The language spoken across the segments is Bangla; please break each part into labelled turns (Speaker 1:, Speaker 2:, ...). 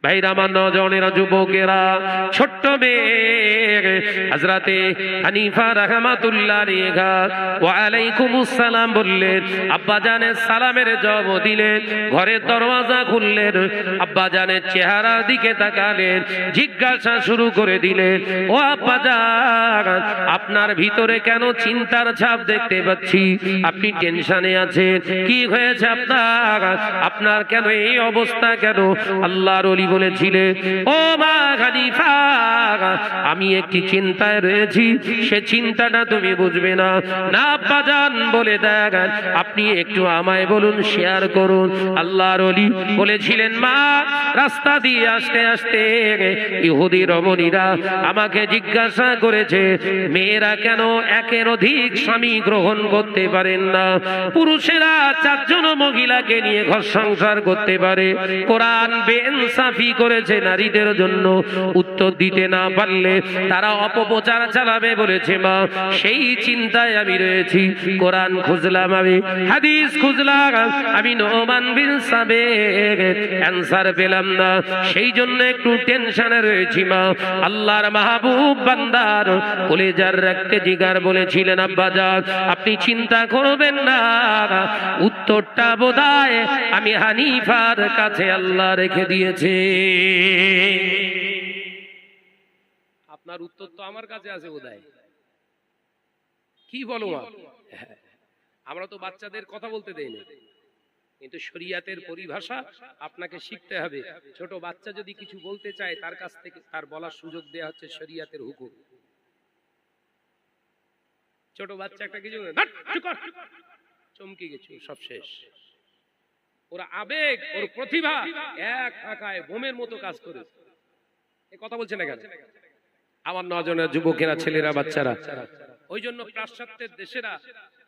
Speaker 1: ভাইরা আমার, নজনেরা, যুবকেরা, ছোট্ট মেয়ে হযরতে হানিফা রাহমাতুল্লাহ আলাইহি ওয়া আলাইকুমুস সালাম বললেন। আব্বা জানের সালামের জবাব দিলেন। ঘরের দরওয়াজা খুললেন, আব্বা জানের চেহারার দিকে তাকালেন, জিজ্ঞাসা শুরু করে দিলেন, ও আব্বা জান, আপনার ভিতরে কেন চিন্তার ছাপ দেখতে পাচ্ছি? আপনি টেনশনে আছেন, কি হয়েছে আপনার? আপনার কেন এই অবস্থা কেন? আল্লাহর ওলি বলেছিলেন, ও মা হানিফা, আমি একটি চিন্তায় রয়েছি, সে চিন্তাটা তুমি বুঝবে না। না আব্বা জান, বলে দেখেন, আপনি একটু আমায় বলুন, শেয়ার করুন। আল্লাহর ওলি বলেছিলেন, মা, রাস্তা দিয়ে আসতে আসতে ইহুদি রমণীরা আমাকে জিজ্ঞাসা করেছে, মেয়েরা কেন একের অধিক স্বামী গ্রহণ করতে পারেন না? পুরুষেরা 4 জন মহিলাকে নিয়ে ঘর সংসার করতে পারে, কোরআন বেইনসাফি করেছে নারীদের জন্য। উত্তর দিতে না পারলে তারা অপপ্রচার চালাবে বলেছে মা, সেই চিন্তায় আমি রয়েছি। কোরআন খুঁজলাম, আমি হাদিস খুঁজলাম, আমি নোমান বিন সাবেক অ্যানসার পেলাম না, সেই জন্য একটু টেনশনে রয়েছি মা। আল্লাহর মাহবুব বান্দার কলেজার রাখতে জিগার বলেছিলেন, আব্বা জান, আপনি চিন্তা করবেন না, উত্তরটা বোধহয় আমি হানিফার কাছে আল্লাহ রেখে দিয়েছে। আপনার উত্তর তো আমার কাছে আছে বোধহয়, কি বলো মা? আমরা তো বাচ্চাদের কথা বলতে দেই না, কিন্তু শরীয়তের পরিভাষা আপনাকে শিখতে হবে। ছোট বাচ্চা যদি কিছু বলতে চায়, তার কাছ থেকে তার বলার সুযোগ দেয়া হচ্ছে শরীয়তের হুকুম। ছোট বাচ্চা একটা কিছু চমকে গেছে, সব শেষ। ওরা আবেগ, ওর প্রতিভা এক আকায় বোমের মতো কাজ করে। এই কথা বলছে না কেন আমার নজনের যুবকেরা, ছেলেরা, বাচ্চারা? ওই জন্য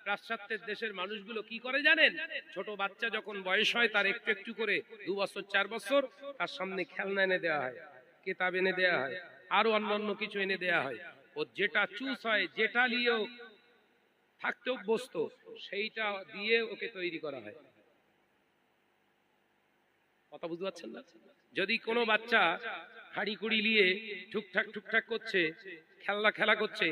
Speaker 1: পাশ্চাত্যের দেশের মানুষগুলো কি করে জানেন? ছোট বাচ্চা যখন বয়স হয়, তার একটু একটু করে 2 বছর 4 বছর তার সামনে খেলনা এনে দেওয়া হয়, কিতাব এনে দেওয়া হয়, আরো অন্যান্য কিছু এনে দেওয়া হয়। ও যেটা চুজ হয়, যেটা নিয়ে থাকতে অভ্যস্ত, সেইটা দিয়ে ওকে তৈরি করা হয়। কথা বুঝতে পারছেন না? যদি কোনো বাচ্চা হাড়ি কুড়ি নিয়ে ঠুকঠাক করছে, খেলা করছে,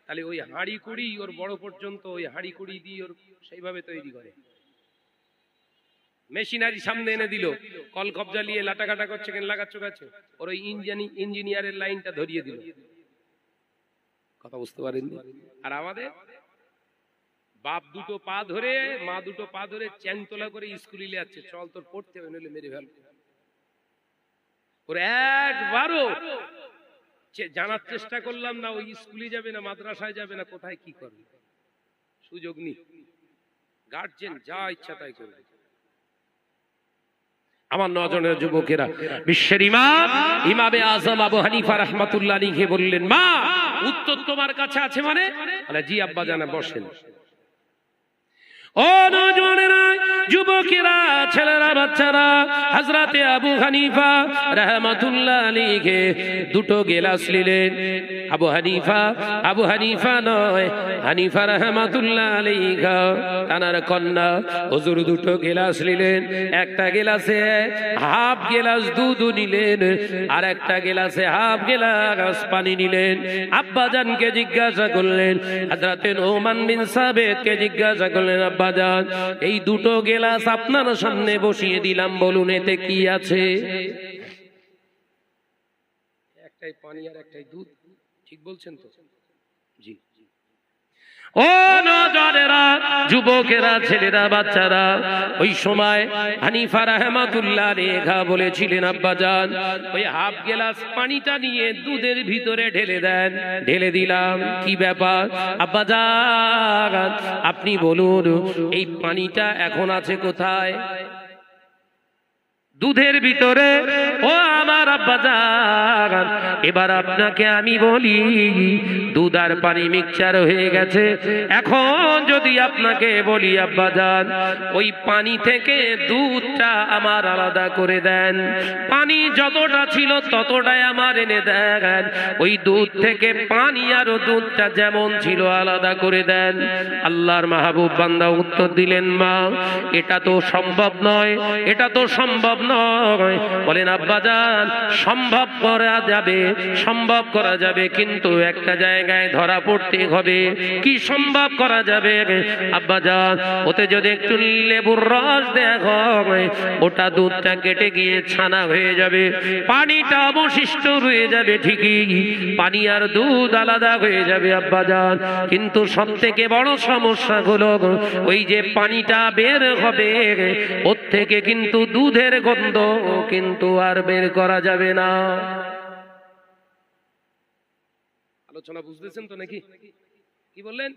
Speaker 1: তাহলে ওই হাড়ি কুড়ি ওর বড় পর্যন্ত ওই হাড়ি কুড়ি দিয়ে ওর সেইভাবে তৈরি করে। মেশিনারি সামনে এনে দিল, কল কবজা নিয়ে লাটাকাটা করছে, কেন লাগাচ্ছ গাছে, ওর ওই ইঞ্জিনিয়ারের লাইনটা ধরিয়ে দিল। কথা বুঝতে পারেননি? আর আমাদের বাপ 2 পা ধরে, মা 2 পা ধরে চ্যাংতলা করে স্কুলে যাচ্ছে, চল তোর পড়তে হবে, নইলে মেরে ফেলবে। ওর একবারও জানার চেষ্টা করলাম না, ওই স্কুলে যাবে না, মাদ্রাসায় যাবে না, কোথায় কি করবে, সুযোগ নেই। গার্জেন যা ইচ্ছা তাই করবে। আমার নজনের যুবকেরা, বিশ্বের ইমাম ইমামে আজম আবু হানিফা রাহমাতুল্লাহ আলাইহি বললেন, মা, উত্তর তোমার কাছে আছে মানে? জি আব্বা জানা, বসেন। ও নওজওয়ানেরা, যুবকেরা, ছেলেরা, বাচ্চারা, হযরতে আবু হানিফা রাহমাতুল্লাহ আলাইহি 2 গিলাস নিলেন। আবু হানিফা নয়, হানিফা রাহমাতুল্লাহ আলাইহি তানার কন্যা হুজুর 2 গিলাস নিলেন। একটা গিলাসে হাফ গিলাস দুধ নিলেন, আর একটা গিলাসে হাফ গিলাস পানি নিলেন। আব্বা জানকে জিজ্ঞাসা করলেন, হযরতে নোমান বিন সাবেতকে জিজ্ঞাসা করলেন, আব্বা জান, এই 2 গিলাস আপনার সামনে বসিয়ে দিলাম, বলুন এতে কি আছে? একটাই পানি আর একটাই দুধ, ঠিক বলছেন তো? জি। ও নওজওয়ানেরা, যুবকেরা, ছেলেরা, বাচ্চারা, ওই সময় হানিফা রাহমাতুল্লাহ আলাইহি বলেছিলেন, আব্বা জান, ওই হাফ গ্লাস পানিটা নিয়ে দুধের ভিতরে ঢেলে দেন। ঢেলে দিলাম। কি ব্যাপার আব্বা জান, আপনি বলুন, এই পানিটা এখন আছে কোথায়? দুধের ভিতরে। ও আমার আব্বা জান, এবার আপনাকে আমি বলি, দুধ আর পানি মিক্সচার হয়ে গেছে। এখন যদি আপনাকে বলি, আব্বা জান, ওই পানি থেকে দুধটা আমার আলাদা করে দেন, পানি যতটা ছিল ততটাই আমার এনে দেন, ওই দুধ থেকে পানি আর দুধটা যেমন ছিল আলাদা করে দেন। আল্লাহর মাহবুব বান্দা উত্তর দিলেন, মা, এটা তো সম্ভব নয়, এটা তো সম্ভব নয়। বলেন, আব্বা জান, সম্ভব করা যাবে, কিন্তু একটা জায়গায় ধরা পড়তে হবে। কি সম্ভব করা যাবে আব্বাজান? ওতে যদি একটু লেবুর রস দেয়া হয়, ওটা দুধটা কেটে গিয়ে ছানা হয়ে যাবে, পানিটা অবশিষ্ট রয়ে যাবে ঠিকই, পানি আর দুধ আলাদা হয়ে যাবে আব্বাজান। কিন্তু সব থেকে বড় সমস্যা হলো ওই যে পানিটা বের হবে, ওর থেকে কিন্তু দুধের গন্ধ কিন্তু আর বের করা যাবে না। আলোচনা বুঝতেছেন তো নাকি? কি বললেন?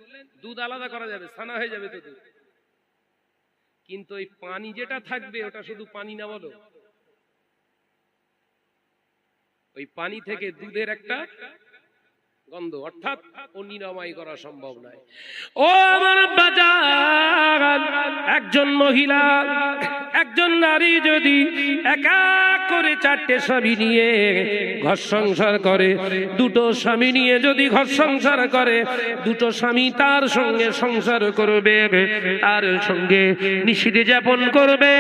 Speaker 1: দুধ আলাদা করা যাবে, ছানা হয়ে যাবে তো দুধ, কিন্তু ওই পানি যেটা থাকবে ওটা শুধু পানি না, বলো, ওই পানি থেকে দুধের একটা গন্ধ, অর্থাৎ ও নিরাময় করা সম্ভব নয়। ও আমার বাজার, একজন মহিলা, একজন নারী যদি একা করে 4টে স্বামী নিয়ে ঘর সংসার করে, 2টো স্বামী নিয়ে যদি ঘর সংসার করে, 2টো স্বামী তার সঙ্গে সংসার করবে, তার সঙ্গে নিষিদ্ধ যাপন করবে,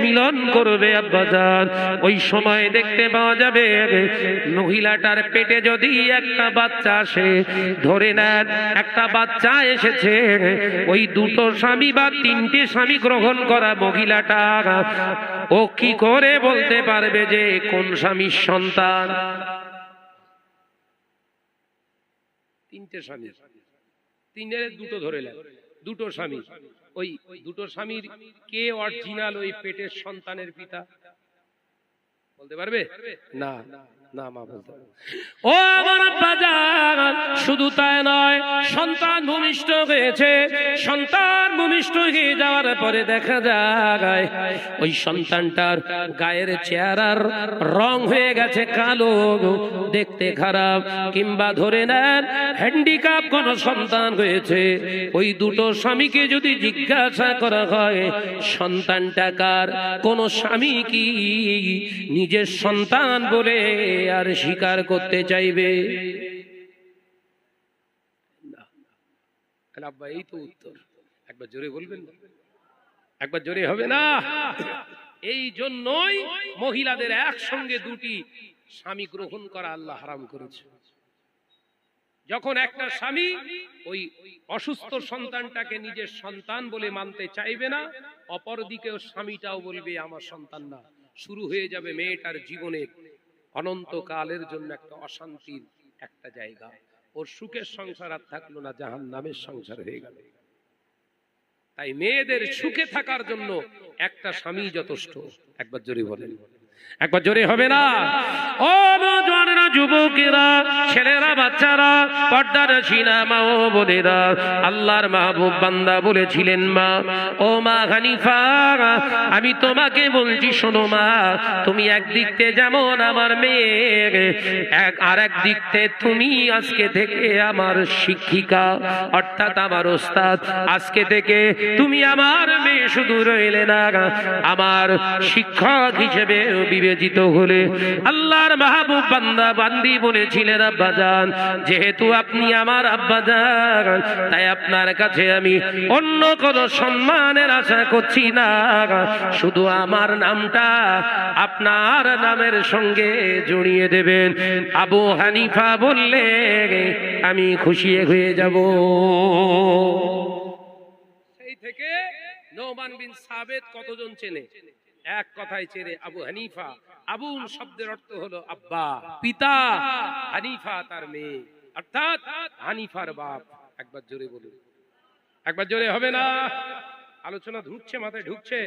Speaker 1: মিলন করবে আব্বাজান, ওই সময় দেখতে পাওয়া যাবে মহিলাটার পেটে যদি একটা বাচ্চা আসে, ধরে নেন একটা বাচ্চা এসেছে, ওই 2টো স্বামী বা 3টে স্বামী গ্রহণ করা মহিলাটা ও কি করে বলতে পারবে যে কোন স্বামীর সন্তান? 3টে স্বামী, 3-এর 2টো ধরে নেন, 2টো স্বামী, ওই 2টো স্বামীর কে অরিজিনাল ওই পেটের সন্তানের পিতা বলতে পারবে? না, না মা বলতে পারবে। ও আমার বাজার, শুধু তাই নয়, সন্তান ভূমিষ্ঠ হয়েছে, সন্তান ভূমিষ্ঠ হয়ে যাওয়ার পরে দেখা যায় ওই সন্তানটার গায়ের চেহারার রং হয়ে গেছে কালো, দেখতে খারাপ, কিংবা ধরে নেন হ্যান্ডিক্যাপ কোন সন্তান হয়েছে। ওই 2টো স্বামীকে যদি জিজ্ঞাসা করা হয় সন্তানটা কার, কোন স্বামী কি নিজের সন্তান বলে আর স্বীকার করতে চাইবে না? আব্বা, এই তো উত্তর। একবার জোরে বলবেন না? একবার জোরে হবে না? এই জন্যই মহিলাদের একসঙ্গে 2টি স্বামী গ্রহণ করা আল্লাহ হারাম করেছে। যখন একটা স্বামী ওই অসুস্থ সন্তানটাকে নিজের সন্তান বলে মানতে চাইবে না, অপরদিকে স্বামীটাও বলবে আমার সন্তান না, শুরু হয়ে যাবে মেয়েটার জীবনের অনন্তকালের জন্য একটা অশান্তির একটা জায়গা। ওর সুখের সংসার আর থাকলো না, জাহান্নামের সংসার হয়ে গেল। তাই মেয়েদের সুখে থাকার জন্য একটা স্বামী যথেষ্ট। একবার জোরে বলেন, একবার জোরে হবে না? ও নওজওয়ানেরা, যুবকেরা, ছেলেরা, বাচ্চারা, পর্দার সিনা মা ও বোনেরা, আল্লাহর মাহবুব বান্দা বলেছিলেন, মা, ও মা হানিফা, আমি তোমাকে বলছি শোনো মা, তুমি একদিক থেকে যেমন আমার মেয়ে, আর একদিক থেকে তুমি আজকে থেকে আমার শিক্ষিকা, অর্থাৎ আমার ওস্তাদ। আজকে থেকে তুমি আমার মেয়ে শুধু রইলে না, আমার শিক্ষক হিসেবে বিবেচিত হলে। আল্লাহর মাহবুব বান্দা বান্দি বলেছিলেন, আব্বাজান, যেহেতু আপনি আমার আব্বাজান, তাই আপনার কাছে আমি অন্য কোন সম্মানের আশা করছি না, শুধু আমার নামটা আপনার নামের সঙ্গে জড়িয়ে দেবেন। আবু হানিফা বললে আমি খুশি হয়ে যাব। সেই থেকে নোমান বিন সাবেত কতজন চেনে? এক কথায় চেনে আবু হানিফা। আবুল শব্দের অর্থ হলো আব্বা, পিতা, হানিফা তার মেয়ে, অর্থাৎ হানিফার বাপ। একবার জোরে বলুন, একবার জোরে হবে না? আলোচনা ঢুকছে, মাথায় ঢুকছে।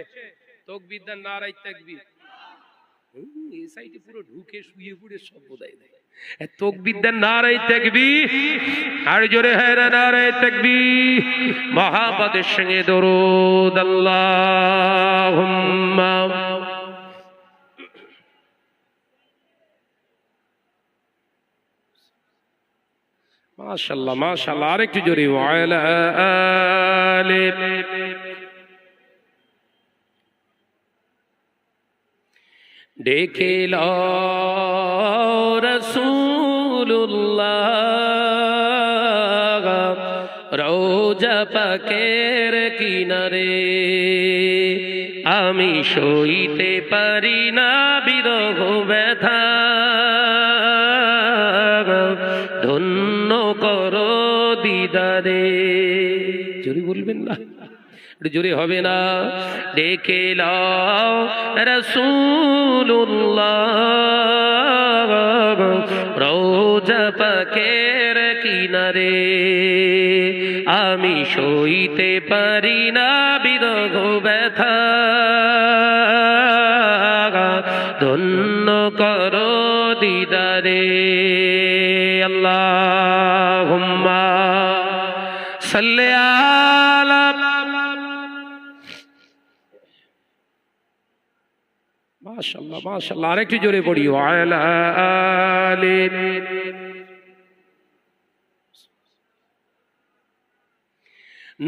Speaker 1: তাকবীর দেন, নারায়ে তাকবীর। এই সাইডে পুরো ঢুকে শুয়ে পড়ে সব বোঝাই দেয়। তাকবীর দেন, নারায়ে তাকবীর। আর জোরে হয় না, নারায়ে তাকবীর। মহাব্বতের সঙ্গে দরুদ। আল্লাহুম্মা মাশাআল্লাহ, মাশাআল্লাহ। আরেকটু জোরে, ওয়া আলা আলি। ডেকে লো রাসূলুল্লাহ রওজা পাকের কিনারে, আমি সইতে পারি না বিরহ ব্যথা, ধন্য করো দিদারে। জোরে বলবেন না, জোরে হবে না। ডেকে লাও রাসূলুল্লাহ রওজা পাকের কিনারে, আমি সইতে পারি না বিরহ ব্যথা, ধন্য করো দিদারে। আল্লাহুম্মা সাল্লি আলা। মাশাআল্লাহ মাশাআল্লাহ, আরেকটু জোরে পড়ি। ওয়ালা আলি।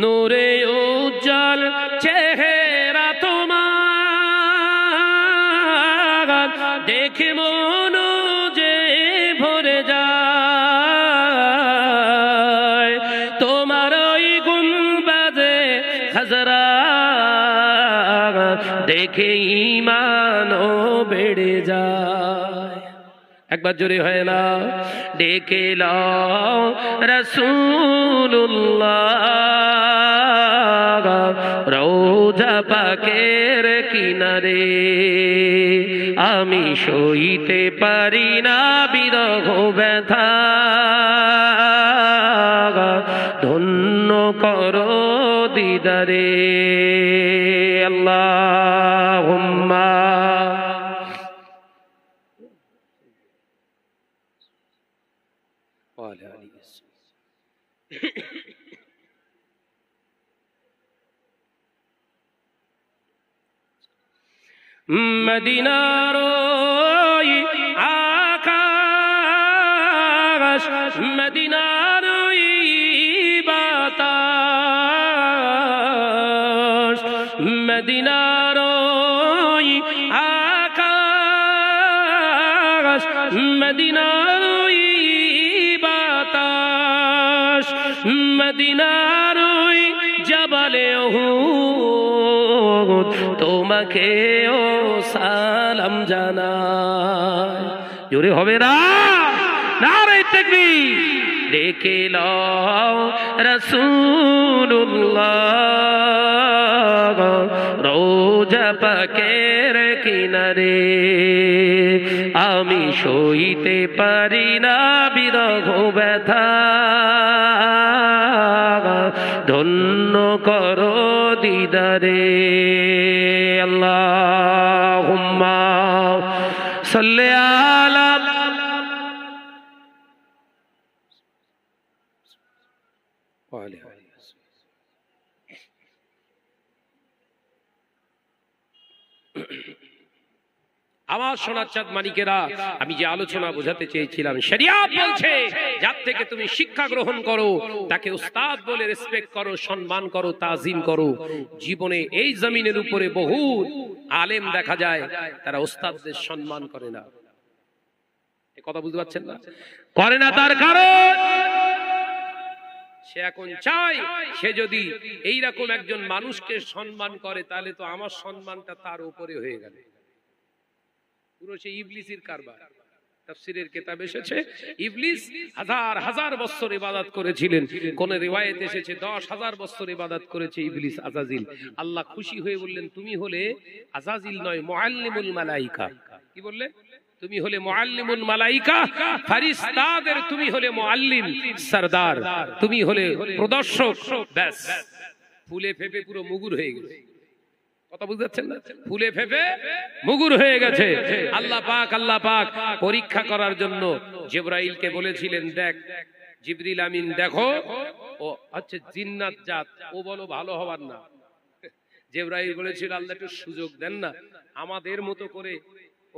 Speaker 1: নূরে উজ্জ্বল চেহারা তোমার, দেখে মন যে ভরে যায়, তোমার ওই গুনবাদে খাজরা দেখে ঈমানও বেড়ে যায়। একবার জোরে হয় না। ডেকে লাও রাসূলুল্লাহ রওজা পাকের কিনারে, আমি সইতে পারি না বিরহ ব্যথা, ধন্য করো দিদারে। আল্লাহুম্মা মদিনার ওই আকাশ, মদিনার ওই বাতাস, মদিনার ওই আকাশ, মদিনার ওই বাতাস, মদিনার ওই জবালে উহুদ তোমাকে ও সালাম জানায়। জোরে হবে না, নারে তাকবীর। ডেকে লাও রাসূলুল্লাহ রওজা পাকের কিনারে, আমি সইতে পারি না বিরহ ব্যথা, ধন্য করো দিদারে। আল্লাহুম্মা সাল্লি আলা। আমার সোনার চাঁদ মানিকেরা, আমি যে আলোচনা বোঝাতে চেয়েছিলাম, শরিয়াত বলছে যার থেকে তুমি শিক্ষা গ্রহণ করো তাকে উস্তাদ বলে রেসপেক্ট করো, সম্মান করো, তাজিম করো। জীবনে এই জমিনের উপরে বহু আলেম দেখা যায় তারা উস্তাদদের সম্মান করে না। এই কথা বুঝতে পারছেন না? করে না, তার কারণ সে এখন চায় সে যদি এইরকম একজন মানুষকে সম্মান করে তাহলে তো আমার সম্মানটা তার উপরে হয়ে গেল। পুরো সেই ইবলিসের কারবার। তাফসীরের কিতাব এসেছে ইবলিস হাজার হাজার বছর ইবাদত করেছিলেন। কোন রিওয়ায়েত এসেছে 10,000 বছর ইবাদত করেছে ইবলিস আজাজিল। আল্লাহ খুশি হয়ে বললেন তুমি হলে আজাজিল নয় মুআল্লিমুল মালাইকা। কি বললেন? তুমি হলে মুআল্লিমুল মালাইকা, ফেরেশতাদের তুমি হলে মুআল্লিম সরদার, তুমি হলে প্রদর্শক। ব্যাস, ফুলে ফেপে পুরো মুগুর হয়ে গেছে। কথা বুঝতে পারছেন না? ফুলে ফেপে মুগুর হয়ে গেছে। আল্লাহ পাক পরীক্ষা করার জন্য জিবরাইলকে বলেছিলেন, দেখ জিবরিল আমিন দেখো ও হচ্ছে জিন্নাত জাত, ও বলো ভালো হবার না। জিবরাইল বলেছিল আল্লাহ একটু সুযোগ দেন না, আমাদের মতো করে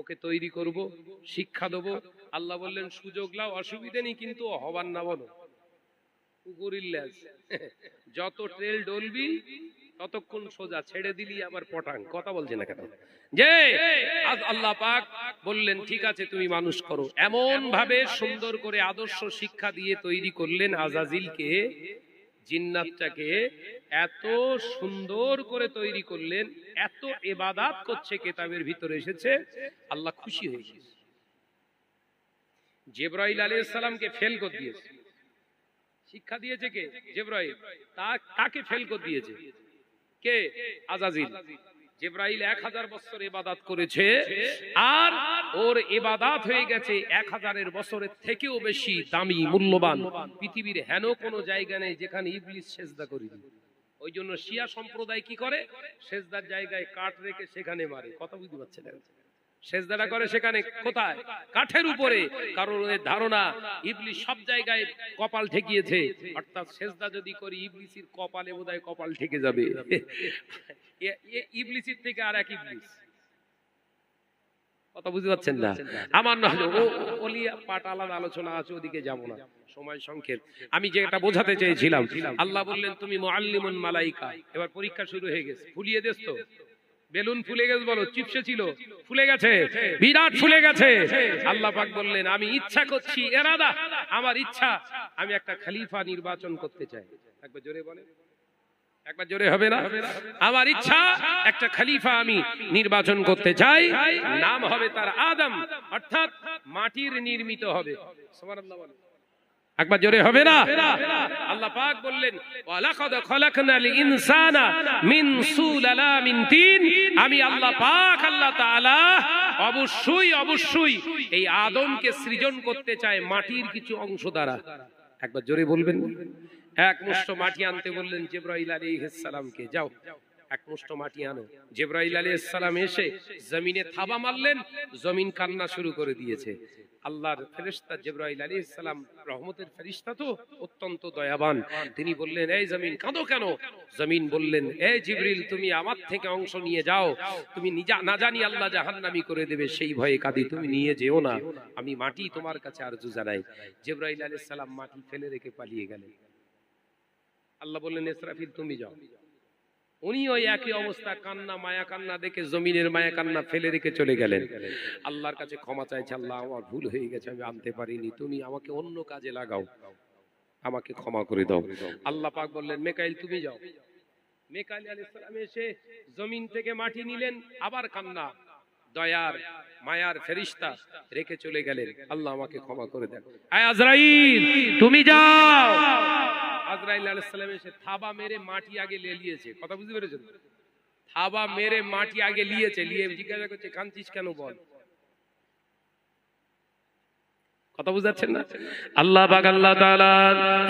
Speaker 1: ওকে তৈরি করব, শিক্ষা দেব। আল্লাহ বললেন সুযোগ লাও, অসুবিধা নেই, কিন্তু হবার না বলো। যত ট্রেল ডলবি ততক্ষণ সোজা, ছেড়ে দিলি আবার পটাং। কথা বলছে না কেন? যে আল্লাহ পাক বললেন ঠিক আছে তুমি মানুষ করো। এমন ভাবে সুন্দর করে আদর্শ শিক্ষা দিয়ে তৈরি করলেন আজাজিলকে, জিন্নাতটাকে এত সুন্দর করে তৈরি করলেন, এত ইবাদত করছে, কিতাবের ভিতরে এসেছে, আল্লাহ খুশি হয়ে গেছে। জিবরাইল আলাইহিস সালামকে ফেল করে দিয়েছে। শিক্ষা দিয়েছে কে? জিবরাইল। তাকে ফেল করে দিয়েছে কে? আজাজিল। জিবরাইল 1000 বছর ইবাদত করেছে, আর ওর ইবাদত হয়ে গেছে 1000 বছরের থেকেও বেশি দামি, মূল্যবান। পৃথিবীর হেন কোনো জায়গা নেই যেখানে ইবলিস সেজদা করেনি। ওই জন্য শিয়া সম্প্রদায় কি করে? সেজদার জায়গায় কাঠ রেখে সেখানে মারে। কথা বুঝতে পারছেন? সেজদাটা করে সেখানে কোথায়? কাঠের উপরে। কারণ ওদের ধারণা ইবলিস সব জায়গায় কপাল ঠেকিয়েছে, অর্থাৎ সেজদা যদি করি ইবলিসের কপালে বোধহয় কপাল ঠেকে যাবে। ইবলিসের থেকে আর এক ইবলিস। কথা বুঝতে পারছেন না? আমার না ওলিয়া পাঠ আলাদা আলোচনা আছে, ওদিকে যাব না, সময় সংক্ষেপ। আমি যেটা বোঝাতে চেয়েছিলাম, আল্লাহ বললেন তুমি মুআল্লিমুন মালাইকা। এবার পরীক্ষা শুরু হয়ে গেছে। ফুলিয়ে দেশ তো বেলুন ফুলে গেছে, বলো চিপসে ছিল, ফুলে গেছে, বিরাট ফুলে গেছে। আল্লাহ পাক বললেন আমি ইচ্ছা করছি, এরাদা আমার ইচ্ছা, আমি একটা খলিফা নির্বাচন করতে চাই। একবার জোরে বলেন, একবার জোরে হবে না? আমার ইচ্ছা একটা খলিফা আমি নির্বাচন করতে চাই, নাম হবে তার আদম, অর্থাৎ মাটির নির্মিত হবে। সুবহানাল্লাহ বলেন, একবার জোরে হবে না? আল্লাহ পাক বললেন ওয়ালাকাদ খলাকনাল ইনসানা মিন সুলালামিন তিন। আমি আল্লাহ পাক আল্লাহ তাআলা অবশ্যই এই আদমকে সৃজন করতে চাই মাটির কিছু অংশ দ্বারা। একবার জোরে বলবেন। এক মুষ্ঠ মাটি আনতে বললেন জিবরাইল আলাইহিস সালামকে, যাও এক মুষ্ঠ মাটি আনো। জিবরাইল আলাইহিস সালাম এসে জমিনে থাবা মারলেন, জমিন কান্না শুরু করে দিয়েছে। আল্লাহর ফেরেশতা জিবরাইল আলাইহিস সালাম রহমতের ফেরেশতা, তো অত্যন্ত দয়াবান। তিনি বললেন এই জমিন কাঁদো কেন? জমিন বললেন এই জিবরিল তুমি আমার থেকে অংশ নিয়ে যাও, তুমি না জানি আল্লাহ জাহান্নামী করে দেবে সেই ভয়ে কাঁদি, তুমি নিয়ে যেও না, আমি মাটি তোমার কাছে আরজু জানাই। জিবরাইল আলাইহিস সালাম মাটি ফেলে রেখে পালিয়ে গেলেন। আল্লাহ বললেন ইসরাফিল তুমি যাও। উনি ওই একই অবস্থা, কান্না মায়া কান্না দেখে জমিনের মায়া কান্না ফেলে রেখে চলে গেলেন। আল্লাহর কাছে ক্ষমা চাইছে, আল্লাহ আমার ভুল হয়ে গেছে, আমি আনতে পারিনি, তুমি আমাকে অন্য কাজে লাগাও, আমাকে ক্ষমা করে দাও। আল্লাহ পাক বললেন মিকাইল তুমি যাও। মিকাইল আলাইহিস সালাম এসে জমিন থেকে মাটি নিলেন, আবার কান্না, দয়ার মায়ার ফেরেশতা রেখে চলে গেলেন, আল্লাহ আমাকে ক্ষমা করে দেন। আয় আজরাইল তুমি যাও। আজরাইল আলাইহিস সালাম এসে থাবা মেরে মাটি আগে লিয়েছে। কথা বুঝতে পেরেছেন? থাবা মেরে মাটি আগে লিয়েছে, লিয়ে জিজ্ঞাসা করছে কাঁদছিস কেন বল। কথা বুঝাচ্ছেন না? আল্লাহ পাক আল্লাহ তাআলা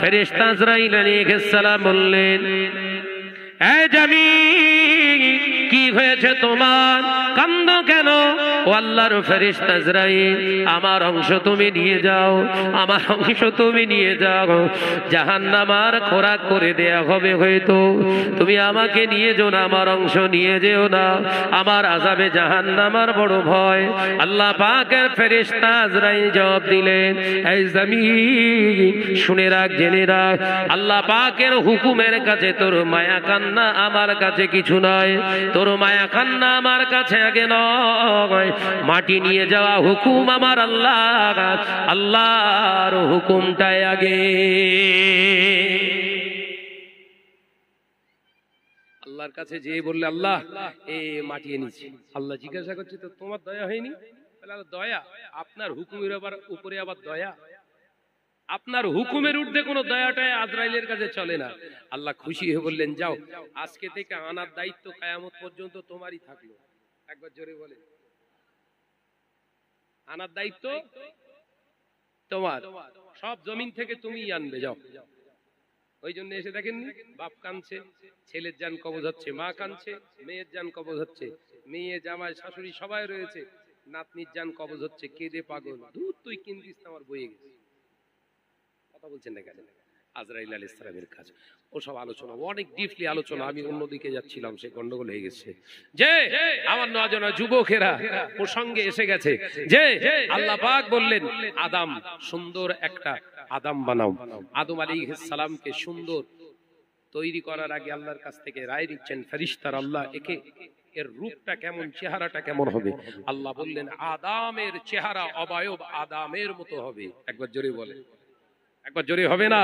Speaker 1: ফেরেশতা আজরাইল আলাইহিস সালাম বললেন এই জামিন কি হয়েছে তোমার, কান্দো কেন? ও আল্লাহর ফেরেশতা আজরাইল আমার অংশ তুমি নিয়ে যাও, আমার অংশ তুমি নিয়ে যাও, জাহান্নামার খোরাক করে দেয়া হবে হয়তো, তুমি আমাকে নিয়ে যাও না, আমার অংশ নিয়ে যেও না, আমার আযাবে জাহান্নামার বড় ভয়। আল্লাহ পাকের ফেরেশতা আজরাইল জবাব দিলেন এই জামিন শুনে রাখ, জেনে রাখ, আল্লাহ পাকের হুকুমের কাছে তোর মায়া কান্না আমার কাছে কিছু নয়, তোর মায়া কান্না আমার কাছে আগে নয়, মাটি নিয়ে যাওয়া হুকুম আমার আল্লাহ, আল্লাহর হুকুমটাই আগে। আল্লাহর কাছে যে বললে আল্লাহ এ মাটি এনেছি, আল্লাহ জিজ্ঞাসা করছে তো তোমার দয়া হয়নি? দয়া আপনার হুকুমের উপরে আবার দয়া? আপনার হুকুমের ঊর্ধ্বে কোন দয়াটাই আজরাইলের কাছে চলে না। আল্লাহ খুশি হয়ে বললেন যাও, আজকে থেকে আনার দায়িত্ব কিয়ামত পর্যন্ত তোমারই থাকলো। একবার জোরে বলে, আনার দায়িত্ব তোমার, সব জমিন থেকে তুমিই আনবে, যাও। ওই জন্য এসে দেখেন বাপ কাঁদছে, ছেলের জান কবজ হচ্ছে, মা কাঁদছে, মেয়ের জান কবজ হচ্ছে, মেয়ে জামাই শাশুড়ি সবাই রয়েছে, নাতনির জান কবজ হচ্ছে, কেঁদে পাগল, দূর তুই কিনতিস আমার বয়ে গেছে। কথা বলছেন না কেন? আজরাইল আলাইহিস সালামের কাজ ওসব আলোচনা, অনেক ডিপলি আলোচনা, আমি অন্যদিকে যাচ্ছিলাম, সে গন্ডগোল হয়ে গেছে। যে আমার নজনা যুবকেরা প্রসঙ্গে এসে গেছে, যে আল্লাহ পাক বললেন আদম সুন্দর একটা আদম বানাও। আদম আলাইহিস সালামকে সুন্দর তৈরি করার আগে আল্লাহর কাছ থেকে রায় নিচ্ছেন ফেরেশতারা, আল্লাহ একে এর রূপটা কেমন, চেহারাটা কেমন হবে? আল্লাহ বললেন আদমের চেহারা অবয়ব আদমের মতো হবে। একবার জোরে বলে, একবার জোরে হবে না?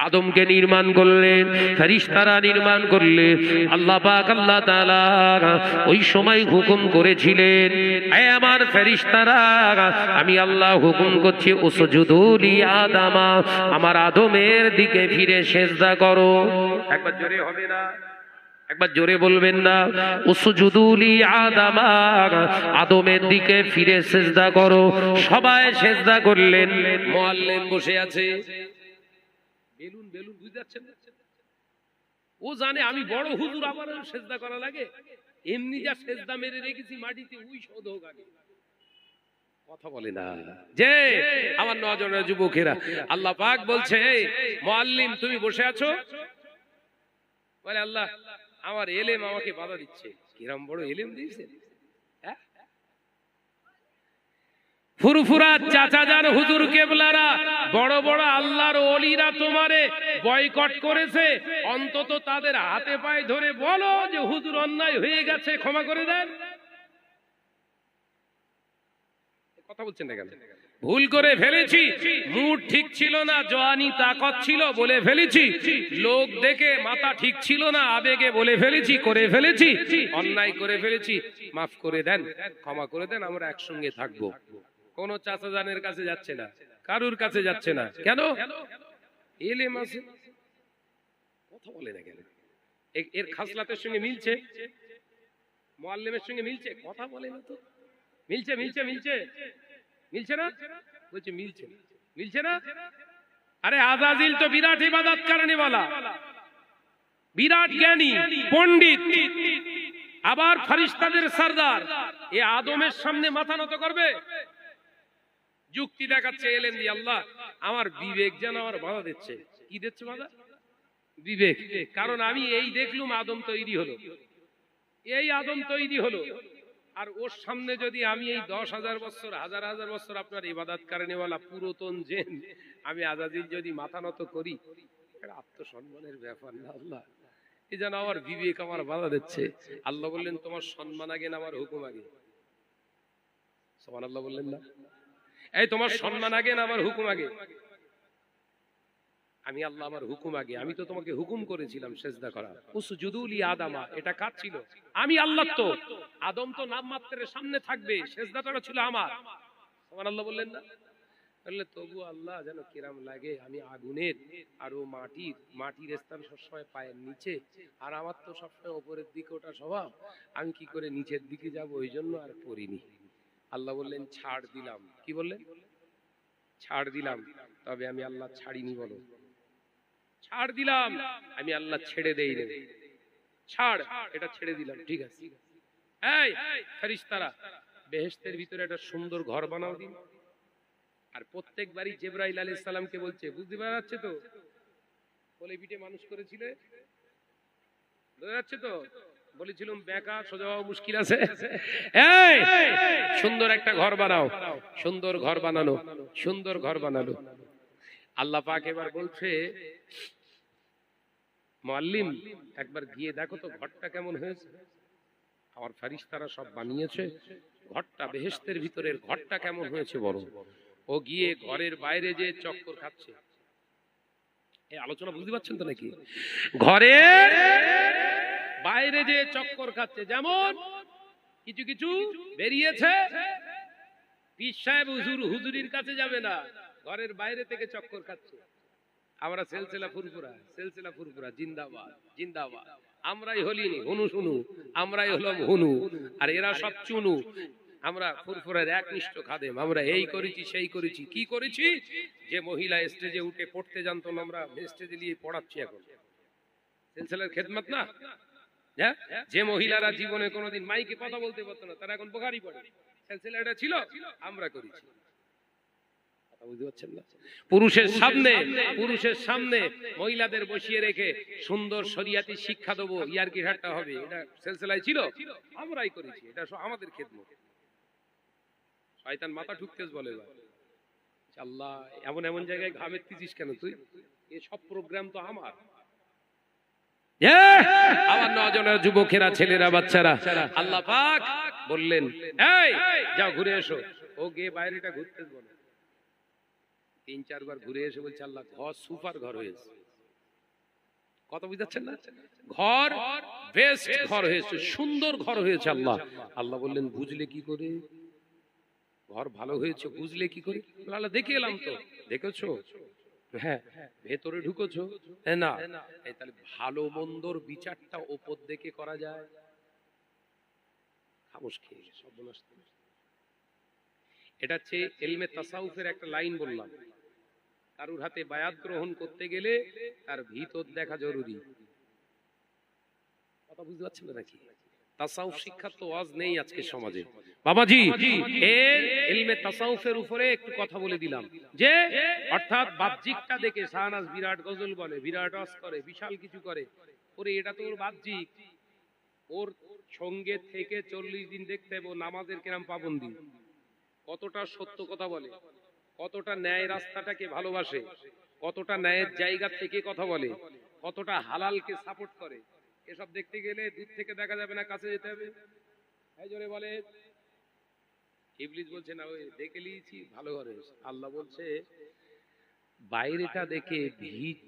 Speaker 1: আদমকে নির্মাণ করলেন, ফেরেশতারা নির্মাণ করলেন। আল্লাহ পাক আল্লাহ তাআলা ওই সময় হুকুম করেছিলেন, হে আমার ফেরেশতারা, আমি আল্লাহ হুকুম করছি উসজুদু লি আদামা, আমার আদমের দিকে ফিরে সিজদা করো। একবার জোরে হবে না? একবার জোরে বলবেন না? উসজুদু লি আদামা, আদমের দিকে ফিরে সিজদা করো। সবাই সিজদা করলেন। মুআল্লিম বসে আছে। বেলুন বেলুন বুঝতে পারছেন? ও জানে আমি বড় হুজুর, আবার সিজদা করা লাগে। এমনি যা সিজদা মেরে রেখেছি মাটিতে, ওই শোধ হোক আগে। কথা বলে না যে আমার নজরের যুবকেরা। আল্লাহ পাক বলছে, মুআল্লিম তুমি বসে আছো? বলে আল্লাহ আমার এলেম আমাকে বাধা দিচ্ছে। কিরম বড় এলেম দিয়েছে! ফুরফুরা চাচা যান হুজুর কেবলারা, বড় বড় আল্লাহর ওলিরা তোমারে বয়কট করেছে, অন্তত তাদের হাতে পায়ে ধরে বলো যে হুজুর অন্যায় হয়ে গেছে, ক্ষমা করে দেন। কথা বলছেন না কেন? ভুল করে ফেলেছি, মুড ঠিক ছিল না, জওয়ানি তাকত ছিল বলে ফেলেছি, লোক দেখে মাথা ঠিক ছিল না, আবেগে বলে ফেলেছি, করে ফেলেছি, অন্যায় করে ফেলেছি, মাফ করে দেন, ক্ষমা করে দেন, আমরা একসঙ্গে থাকবো। কোন চাচা জানের কাছে যাচ্ছে না, কারুর কাছে যাচ্ছে না। কেন? এলেম আছে। কথা বলে না কেন? এর খাসলাতের সঙ্গে মিলছে, মুআল্লিমের সঙ্গে মিলছে। কথা বলে না তো। মিলছে মিলছে মিলছে মিলছে না? বলছে মিলছে মিলছে না। আরে আজাজিল তো বিরাট ইবাদত করনে वाला, বিরাট জ্ঞানী পণ্ডিত, আবার ফেরেশতাদের সরদার। এ আদমের সামনে মাথা নত করবে? যুক্তি দেখাচ্ছে এলেন দিয়ে, আল্লাহ আমার বিবেক যেন আমার বাধা দিচ্ছে। কি দিচ্ছে বাধা? বিবেক। কারণ আমি এই দেখলুম আদম তৈরি হলো, এই আদম তৈরি হলো, আর ওর সামনে যদি আমি এই 10,000 বছর, হাজার হাজার বছর আপনার ইবাদত করনেওয়ালা পুরাতন জেন আমি আজাজিল যদি মাথা নত করি, এটা আত্মসম্মানের ব্যাপার না আল্লাহ? এই যেন আমার বিবেক আমার বাধা দিচ্ছে। আল্লাহ বললেন তোমার সম্মান আগে না আমার হুকুম আগে? সুবহানাল্লাহ বললেন না? এই তোমার সম্মান আগে না আমার হুকুম আগে? আমি আল্লাহ, আমার হুকুম আগে। আমি তো তোমাকে হুকুম করেছিলাম সিজদা করা। উসজুদু লি আদামা, এটা কার ছিল? আমি আল্লাহ। তো আদম তো নাম মাত্রের সামনে থাকবে, সিজদাটা ছিল আমার। সুবহানাল্লাহ বললেন না? বললে তবু আল্লাহ যেন কিরাম লাগে, আমি আগুনের আর ও মাটির, মাটির স্থান সবসময় পায়ের নিচে, আর আমার তো সবসময় উপরের দিকে ওটা স্বভাব, আমি কি করে নিচের দিকে যাব? ওই জন্য আর পড়িনি। আল্লাহ বললেন ছাড় দিলাম। কি বললেন? ছাড় দিলাম। তবে আমি আল্লাহ ছাড়িনি। বলো ছাড় দিলাম, আমি আল্লাহ ছেড়ে দেই না। ছাড়, এটা ছেড়ে দিলাম, ঠিক আছে। এই ফেরেশতারা, বেহেশতের ভিতরে একটা সুন্দর ঘর বানাও দিন। আর প্রত্যেকবারই জিবরাইল আলাইহিস সালামকে বলছে, বুঝতে পারা যাচ্ছে তো? বলে পিঠে মানুষ করেছিলে, বোঝা যাচ্ছে তো? বলেছিলাম বেকা সোজা হওয়া মুশকিল আছে। এই সুন্দর একটা ঘর বানাও। সুন্দর ঘর বানানো, সুন্দর ঘর বানালো। আল্লাহ পাক এবার বলছে, মুআল্লিম একবার গিয়ে দেখো তো ঘরটা কেমন হয়েছে। আমার ফেরেশতারা সব বানিয়েছে, ঘরটা বেহেশতের ভিতরের ঘরটা কেমন হয়েছে বড়। ও গিয়ে ঘরের বাইরে যে চক্কর খাচ্ছে। এই আলোচনা বুঝতে পারছেন তো নাকি? ঘরের বাইরে যে চক্কর খাচ্ছে, যেমন কিছু কিছু বেরিয়েছে, পীর সাহেব হুজুরির কাছে যাবে না, ঘরের বাইরে থেকে চক্কর খাচ্ছে। আমরা সিলসিলা ফুরফুরা, সিলসিলা ফুরফুরা জিন্দাবাদ জিন্দাবাদ। আমরাই হলিনি হুনু শুনু, আমরাই হলাম হুনু, আর এরা সব চুনু। আমরা ফুরফুরার একনিষ্ঠ খাদেম। আমরা এই করেছি সেই করেছি। কি করেছি? যে মহিলা স্টেজে উঠে পড়তে জানতো না, আমরা স্টেজে নিয়ে পড়াচ্ছি এখন। সিলসিলার খেদমত না? যে মহিলারা জীবনে কোনোদিন মাইকে কথা বলতে পারতো না, তারা এখন বুখারী পড়ে। সিলসিলাটা ছিল, আমরা করেছি। পুরুষের সামনে মহিলাদের বসিয়ে রেখে সুন্দর শরিয়াতি শিক্ষা দেবো, ইয়ারকি ঠাট্টা হবে, এটা সিলসিলায় ছিল, আমরাই করেছি। এটা আমাদের খেদমত। শয়তান মাথা ঠুকতেছ বলে, আল্লাহ এমন এমন জায়গায় ঘামেতিছিস কেন তুই? এই সব প্রোগ্রাম তো আমার। আমার নজনের যুবকেরা, ছেলেরা, বাচ্চারা, আল্লাহ পাক বললেন এই যাও ঘুরে এসো। ও গিয়ে বাইরেটা ঘুরতে বলে, 3-4 বার ঘুরে এসে বলছে আল্লাহ ঘর সুপার ঘর হয়েছে। কথা বুঝাচ্ছেন না? ঘর বেস্ট ঘর হয়েছে, সুন্দর ঘর হয়েছে। আল্লাহ আল্লাহ বললেন বুঝলে কি করে ঘর ভালো হয়েছে? বুঝলে কি করে? আল্লাহ দেখে এলাম তো। দেখেছো? হ্যাঁ। ভেতরে ঢুকেছো? না। তাহলে ভালো মন্দর বিচারটা ওপর দেখে করা যায়? খামোশ খেয়ে সর্বনাশ। এটা হচ্ছে ইলমে তাসাউফের একটা লাইন বললাম। কারুর হাতে বায়াত গ্রহণ করতে গেলে তার ভিতর দেখা জরুরি। কথা বুঝতে পারছেন নাকি? তাসাউফ শিক্ষা তো আজ নেই আজকে সমাজে। বাবাজি এর ইলমে তাসাউফের উপরে একটু কথা বলে দিলাম যে অর্থাৎ বাহ্যিকটা দেখে শাহনাজ বিরাট গজল বলে, বিরাট ওয়াজ করে, বিশাল কিছু করে, ওরে এটা তো ওর বাহ্যিক। ওর সঙ্গে থেকে 40 দিন দেখতে হবে নামাজের কিরাম পাবন্দি, কতটা সত্য কথা বলে, কতটা ন্যায় রাস্তাটাকে ভালোবাসে, কতটা ন্যায়ের জায়গা থেকে কথা বলে, কতটা হালালকে সাপোর্ট করে। এসব দেখতে গেলে দূর থেকে দেখা যাবে না, কাছে যেতে হবে। এই জোরে বলে। ইবলিস বলছে না ওই দেখে নিয়েছি ভালো ঘরে। আল্লাহ বলছে বাইরেটা দেখে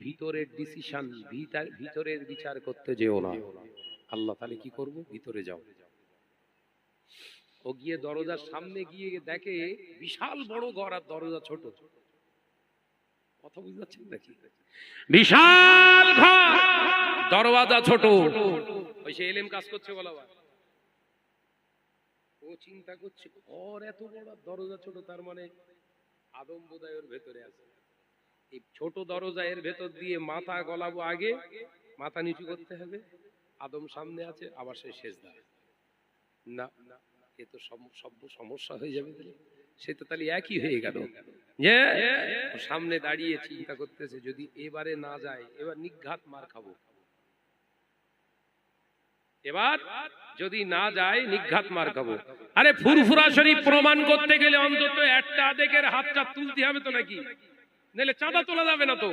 Speaker 1: ভিতরের ডিসিশন, ভিতরের বিচার করতে যেও না। আল্লাহ তাহলে কি করব? ভিতরে যাও। ও গিয়ে দরজার সামনে গিয়ে দেখে বিশাল বড় ঘর আর দরজা ছোট। কথা বুঝতে পারছেন নাকি? বিশাল ঘর, দরওয়াজা ছোট। ওই সে এলেম কাজ করছে বলা। ও চিন্তা করছে ঘর এত বড়, দরজা ছোট, তার মানে আদম বোধহয় ওর ভেতরে আছে। এই ছোট দরজা এর ভেতর দিয়ে মাথা গলাবো, আগে মাথা নিচু করতে হবে। আদম সামনে আছে, আবার সে সেজদা। না, এ তো সব সমস্যা হয়ে যাবে। সে তো তাহলে একই হয়ে গেল যে সামনে দাঁড়িয়ে চিন্তা করতেছে যদি এবারে না যায়, এবার নিঘাত মার খাবো। এবার যদি না যায় নিঘাত মার খাবো। আরে ফুরফুরা শরীফ প্রমাণ করতে গেলে অন্তত একটা আদেকের হাতটা তুলতে হবে তো নাকি? নাহলে চাঁদা তোলা যাবে না তো।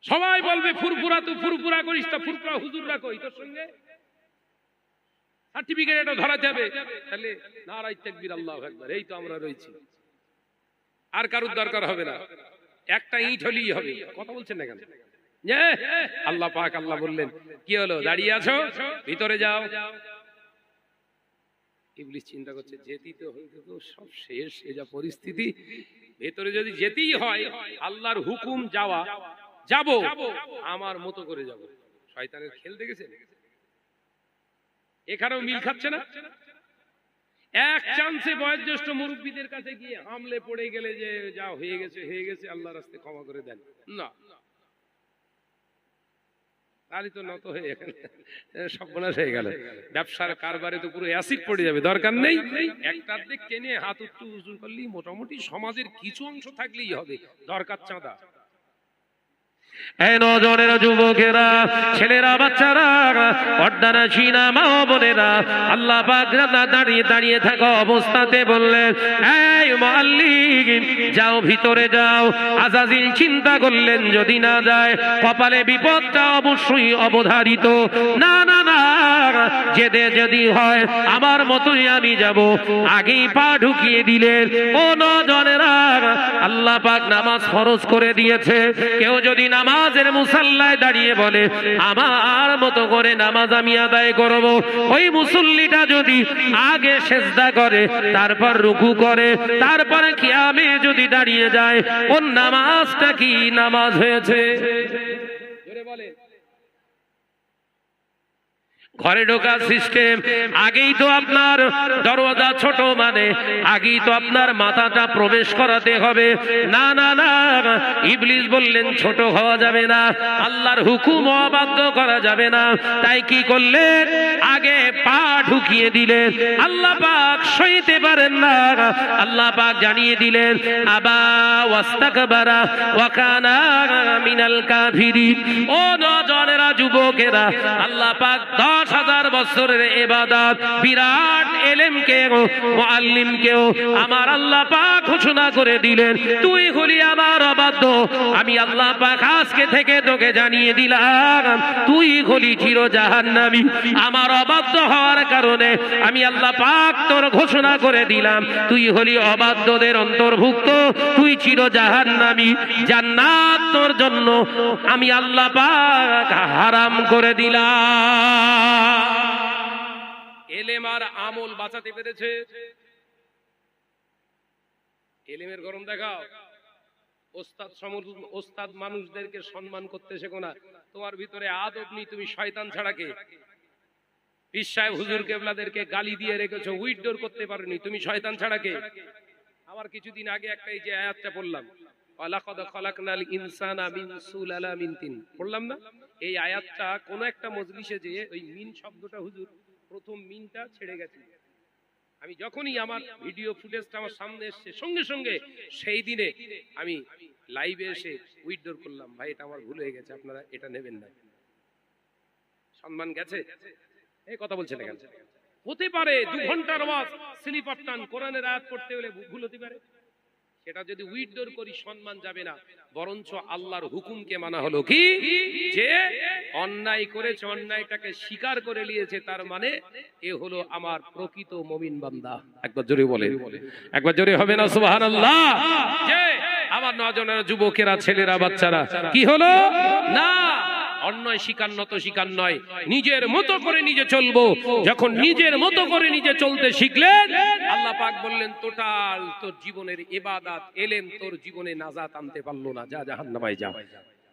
Speaker 1: সবাই বলবে ফুরফুরা, তুই ফুরফুরা করিস, তা ফুরফুরা হুজুররা কই তোর সঙ্গে সার্টিফিকেট এটা ধরাতে হবে। তাহলে নারায়ে তাকবীর, আল্লাহু আকবার, এই তো আমরা রয়েছি। আর কারুর দরকার হবে না, একটা ইট হলেই হবে। কথা বলছেন না কেন? আল্লাহ পাক আল্লাহ বললেন কি হলো, দাঁড়িয়ে আছো, ভিতরে যাও। ইবলিস চিন্তা করছে যেতেই তো হইতে তো সব শেষ, এ যা পরিস্থিতি, ভেতরে যদি যেতেই হয় আল্লাহর হুকুম যাওয়া, যাব, আমার মতো করে যাব। শয়তানের খেল দেখেছেন? এখানেও মিল খাচ্ছে না। এক চান্সে বয়োজ্যেষ্ঠ মুরব্বীদের কাছে গিয়ে হামলে পড়ে গেলে যে যা হয়ে গেছে হয়ে গেছে, আল্লাহর রাস্তায় ক্ষমা করে দেন না, তাহলে তো নত হয়ে সর্বনাশ হয়ে গেল। ব্যবসার কারবারে তো পুরো অ্যাসিড পড়ে যাবে। দরকার নেই, একটার দিক টেনে হাত উঁচু করলেই মোটামুটি সমাজের কিছু অংশ থাকলেই হবে। দরকার চাঁদা। এই নজরের যুবকেরা, ছেলেরা, বাচ্চারা, পর্দানা সিনা মা বোনেরা, আল্লাহ পাক দাঁড়িয়ে দাঁড়িয়ে থাকা অবস্থাতে বললেন এই মুআল্লিম যাও, ভিতরে যাও। আযাজিল চিন্তা করলেন যদি না যায় কপালে বিপদটা অবশ্যই অবধারিত। না না না, যেতে যদি হয় আমার মতোই আমি যাব। আগেই পা ঢুকিয়ে দিলেন। ও নজরেরা, আল্লাহ পাক নামাজ ফরজ করে দিয়েছে। কেউ যদি নামাজের মুসাল্লায় দাঁড়িয়ে বলে আমার মতো করে নামাজ আমি আদায় করব, ওই মুসল্লিটা যদি আগে সেজদা করে, তারপর রুকু করে, তারপরে কিয়ামে যদি দাঁড়িয়ে যায়, ওর নামাজটা কি নামাজ হয়েছে? জোরে বলেন। ঘরে ঢোকার সিস্টেম আগেই তো আপনার দরওয়াজা ছোট, মানে আগেই তো আপনার মাথাটা প্রবেশ করাতে হবে। না না না, ইবলিস বললেন ছোট হওয়া যাবে না, আল্লাহর হুকুম অবাধ্য করা যাবে না। তাই কি করলেন? আগে পা ঢুকিয়ে দিলেন। আল্লাহ পাক সইতে পারেন না, আল্লাহ পাক জানিয়ে দিলেন আবা ওয়াস্তাকবারা ওয়া কানা মিনাল কাফিরিন। ও নজরেরা, যুবকেরা, আল্লাহ পাক 10,000 বছরের ইবাদত বিরাট এলেমকে মুআল্লিমকেও আমার আল্লাহ পাক ঘোষণা করে দিলেন তুই হলি আমার অবাধ্য। আমি আল্লাহ পাক আজকে থেকে তোকে জানিয়ে দিলাম তুই হলি চির জাহান্নামী। আমার অবাধ্য হওয়ার কারণে আমি আল্লাহ পাক তোর ঘোষণা করে দিলাম তুই হলি অবাধ্যদের অন্তর্ভুক্ত, তুই চির জাহান্নামী। জান্নাত তোর জন্য আমি আল্লাহ পাক হারাম করে দিলাম। এলেম আর আমল বাঁচাতে পেরেছে? এলেমের গরম দেখাও। ওস্তাদ মানুষদেরকে সম্মান করতে শেখো না। তোমার ভিতরে আদব নেই, তুমি শয়তান ছাড়া কে? পীর সাহেব হুজুর কেবলাদেরকে গালি দিয়ে রেখেছো, উইথড্র করতে পারোনি, তুমি শয়তান ছাড়া কে? আবার কিছুদিন আগে একটা এই যে আয়াতটা পড়লাম, ওয়ালাকাদ খালাকনাল ইনসানা মিন সুলালামিন তিন, পড়লাম না? এই আয়াতটা কোন একটা মজলিসে যে ওই মিন শব্দটা হুজুর প্রথম মিনটা ছেড়ে গেছে। আমি যখনই আমার ভিডিও ফুটেজটা আমার সামনে এসছে সঙ্গে সঙ্গে সেই দিনে আমি লাইভে এসে উইথড্র করলাম, ভাই এটা আমার ভুল হয়ে গেছে, আপনারা এটা নেবেন না। সম্মান গেছে? এই কথা বলছেন কেন? হতে পারে 2 ঘন্টার ওয়াজ স্লিপার টান কোরআনের আয়াত পড়তে হলে ভুল হতে পারে। সেটা যদি উইথড্র করি সম্মান যাবে না, বরঞ্চ আল্লাহর হুকুমকে মানা হলো কি যে অন্যায় করেছে, অন্যায়টাকে স্বীকার করে নিয়েছে, তার মানে এ হলো আমার প্রকৃত মুমিন বান্দা। একবার জোরে বলেন, একবার জোরে হবে না সুবহানাল্লাহ? যে আমার নওজওয়ানেরা, যুবকেরা, ছেলেরা, বাচ্চারা কি হলো না অন্যায় শিকার নত শিকার নয়, নিজের মতো করে নিজে চলবো। যখন নিজের মতো করে নিজে চলতে শিখলেন আল্লাহ পাক বললেন টোটাল তোর জীবনের ইবাদত এলেম তোর জীবনে নাজাত আনতে পারলো না, যা জাহান্নামে যা।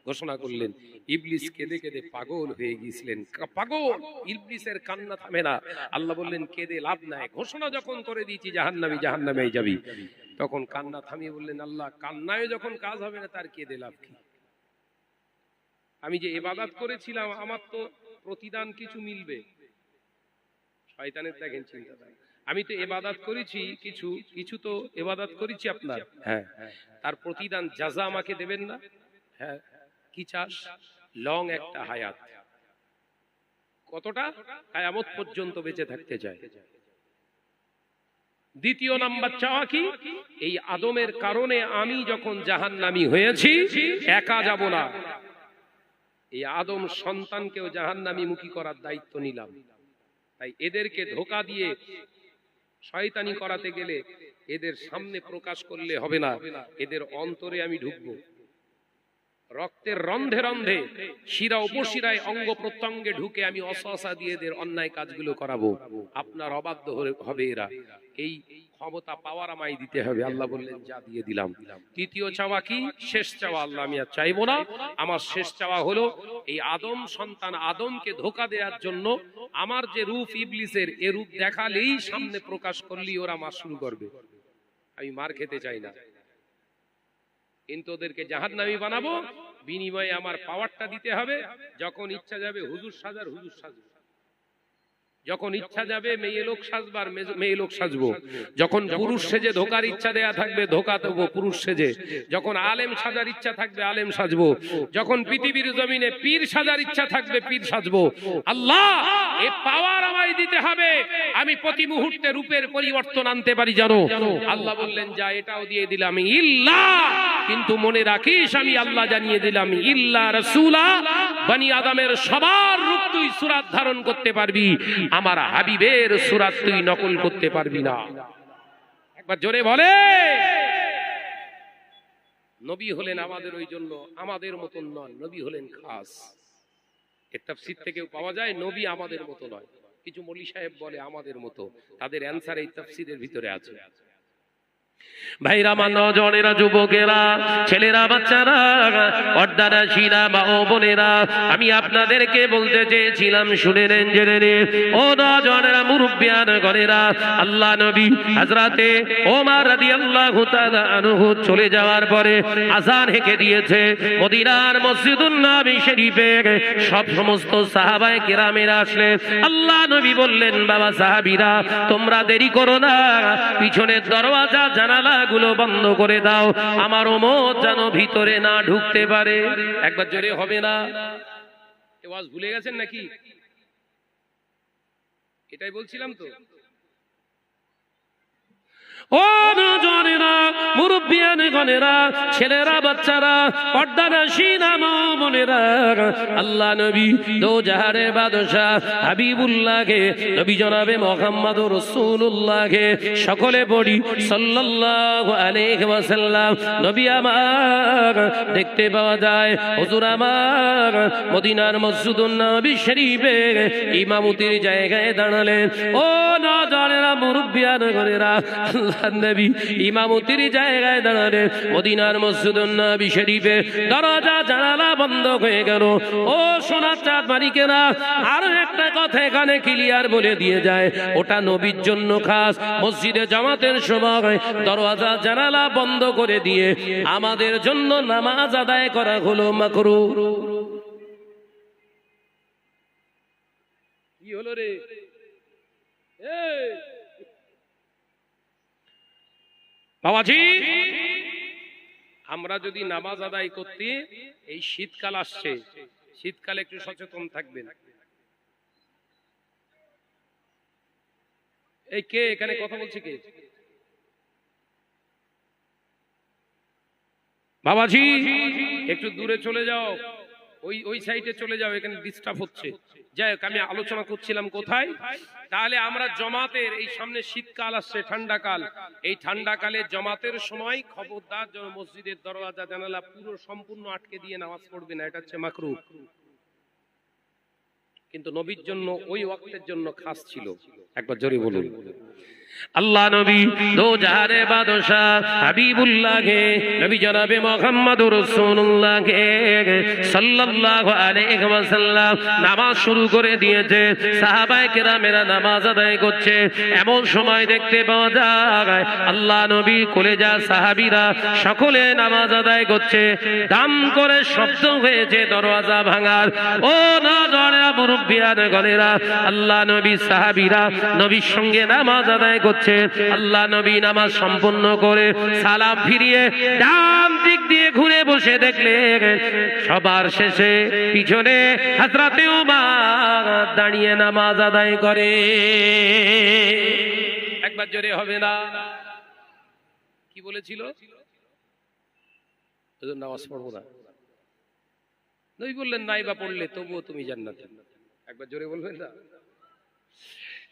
Speaker 1: ঘোষণা করলেন। ইবলিস কেঁদে কেঁদে পাগল হয়ে গিয়েছিলেন, পাগল। ইবলিসের কান্না থামে না। আল্লাহ বললেন কেঁদে লাভ নাই, ঘোষণা যখন করে দিয়েছি জাহান্নামী জাহান্নামে যাবি, তখন কান্না থামিয়ে বললেন আল্লাহ কান্নায় যখন কাজ হবে না তার কেঁদে লাভ কি? আমি যে ইবাদত করেছিলাম আমার তো প্রতিদান কিছু মিলবে। শয়তানের দেখেন চিন্তা, আমি তো ইবাদত করেছি কিছু কিছু তো ইবাদত করেছি আপনার, হ্যাঁ, তার প্রতিদান জাযা আমাকে দেবেন না? হ্যাঁ, কি চাস? লং একটা হায়াত। কতটা? কিয়ামত পর্যন্ত বেঁচে থাকতে চায়। দ্বিতীয় নাম্বার চাওয়া কি? এই আদমের কারণে আমি যখন জাহান্নামী হয়েছি একা যাব না, এই আদম সন্তানকেও জাহান্নামী মুখী করার দায়িত্ব নিলাম। তাই এদেরকে ধোঁকা দিয়ে শয়তানি করাতে গেলে এদের সামনে প্রকাশ করলে হবে না, এদের অন্তরে আমি ঢুকবো। রক্তের রন্ধে রন্ধে শিরা উপশিরায় অঙ্গ প্রত্যঙ্গে ঢুকে আমি অসহসা দিয়ে এদের অন্যায় কাজগুলো করাবো। আপনার অবাধ্য হবে এরা, এই ক্ষমতা পাওয়ার আমায় দিতে হবে। আল্লাহ বললেন যা দিয়ে দিলাম। তৃতীয় চাওয়া কি? শেষ চাওয়া আল্লাহ আমি আর চাইবো না, আমার শেষ চাওয়া হলো এই আদম সন্তান আদমকে ধোঁকা দেওয়ার জন্য আমার যে রূপ ইবলিসের, এ রূপ দেখালেই সামনে প্রকাশ করলেই ওরা মার শুরু করবে। আমি মার খেতে চাই না, কিন্তু ওদেরকে জাহান্নামী বানাবো, বিনিময়ে আমার পাওয়ারটা দিতে হবে। যখন ইচ্ছা যাবে হুজুর সাজার হুজুর সাজবো, যখন ইচ্ছা যাবে মেয়ে লোক সাজবার মেয়ে লোক সাজবো, যখন পুরুষ সেজে ধোকার ইচ্ছা দেয়া থাকবে ধোকা দেবো পুরুষ সেজে, যখন আলেম সাজার ইচ্ছা থাকবে আলেম সাজবো, যখন পৃথিবীর জমিনে পীর সাজার ইচ্ছা থাকবে পীর সাজবো। আল্লাহ এ পাওয়ার আমায় দিতে হবে, আমি প্রতি মুহূর্তে রূপের পরিবর্তন আনতে পারি জানো। আল্লাহ বললেন যা এটাও দিয়ে দিলাম, ইল্লা, কিন্তু মনে রাখিস আমি আল্লাহ জানিয়ে দিলাম ইল্লা রাসূলা, বনি আদমের সবার রূপ তুই সূরত ধারণ করতে পারবি, আমার হাবিবের সূরত তুই নকল করতে পারবি না। একবার জোরে বলে। নবী হলেন আমাদের ওই জন্য আমাদের মতন নয়, নবী হলেন খাস। এর তাফসীর থেকেও পাওয়া যায় নবী আমাদের মতো নয়। কিছু মৌলী সাহেব বলে আমাদের মতো, তাদের অ্যানসার এই তাফসীরের ভিতরে আছে। ভাইরা, আমার নওজওয়ানেরা, যুবকেরা, ছেলেরা, বাচ্চারা, পর্দারা শিরা বা ও বোনেরা, আমি আপনাদেরকে বলতে চেয়েছিলাম শুনে নেন, জেনে নেন। ও নওজওয়ানেরা, মুরব্বিয়ান গণেরা, আল্লাহ নবী হযরতে ওমর রাদিয়াল্লাহু তাআলা আনহু চলে যাওয়ার পরে আযান হেঁকে দিয়েছে মদিনার মসজিদুন নবী শরীফে। সব সমস্ত সাহাবায়ে কেরামেরা আসলেন। আল্লাহ নবী বললেন বাবা সাহাবীরা তোমরা দেরি করো না, পিছনের দরওয়াজা জানালা গুলো বন্ধ করে দাও, আমার উম্মত যেন ভিতরে না ঢুকতে পারে। একবার জোরে হবে না? এই ওয়াজ ভুলে গেছেন নাকি? এটাই বলছিলাম তো। ও নজনেরা, মুরব্বিয়ানগণেরা, ছেলেরা, বাচ্চারা, পর্দানাশীন মা বোনেরা, আল্লাহ নবী দো জাহানের বাদশাহ হাবিবুল্লাহকে, নবী জনাবে মুহাম্মদুর রাসূলুল্লাহকে সকলে পড়ি সাল্লাল্লাহু আলাইহি ওয়াসাল্লাম। নবী আমার দেখতে পাওয়া যায় হুজুর আমার মদিনার মসজিদুন নবী শরীফে ইমামতির জায়গায় দাঁড়ালেন। ও নজনেরা, মুরব্বিয়ানগণেরা, নবী ইমামতির জায়গায় দাঁড়ালেন। মদিনার মসজিদুন নবী শরীফে দরজা জানালা বন্ধ হয়ে গেল। ও সোনার চাঁদ মালিকেরা, আরো একটা কথা এখানে ক্লিয়ার বলে দিয়ে যায়, ওটা নবীর জন্য খাস। মসজিদে জামাতের সময় দরজা জানালা বন্ধ করে দিয়ে আমাদের জন্য নামাজ আদায় করা হলো মাকরুহ। কি হলো রে? বাবাজি, আমরা যদি নামাজ আদায় করতে, এই শীতকাল আসছে, শীতকালে একটু সচেতন থাকবেন। এই কে এখানে কথা বলছে? কে বাবাজি? একটু দূরে চলে যাও, ওই সাইডে চলে যাও, এখানে ডিস্টার্ব হচ্ছে। যাই হোক, আমি আলোচনা করছিলাম কোথায়, তাহলে আমরা জমাতের, এই সামনে শীতকাল আসছে, ঠান্ডাকাল, এই ঠান্ডাকালে জমাতের সময় খবরদার যেন মসজিদের দরজা জানালা পুরো সম্পূর্ণ আটকে দিয়ে নামাজ পড়বে না, এটা হচ্ছে মাকরুহ। কিন্তু নবীর জন্য ওই ওয়াক্তের জন্য খাস ছিল। একবার জোরে বলুন। আল্লাহ নবী দো জাহানের বাদশাহ হাবিবুল্লাহকে, নবী জনাবে মুহাম্মদুর রাসূলুল্লাহকে সাল্লাল্লাহু আলাইহি ওয়াসাল্লাম নামাজ শুরু করে দিয়েছে। সাহাবায়ে কেরামেরা নামাজ আদায় করছে। এমন সময় দেখতে পাওয়া যায় আল্লাহ নবী কলেজা সাহাবীরা সকলে নামাজ আদায় করছে। দাম করে শব্দ হয়েছে দরওয়াজা ভাঙার। ও নজরেরা, মুরব্বিয়ানগণেরা, আল্লাহ নবী সাহাবীরা নবীর সঙ্গে নামাজ আদায় করছে। আল্লাহ নবী নামাজ সম্পূর্ণ করে সালাম ফিরিয়ে ডান দিক দিয়ে ঘুরে বসে দেখলেন সবার শেষে পিছনে হযরতে ওমর দাঁড়িয়ে নামাজ আদায় করে। একবার জোরে হবে না? কি বলেছিল? নামাজ পড়বো না। নবী বললেন, নাই বা পড়লে তবুও তুমি জান্নাতে। একবার জোরে বলবেন না?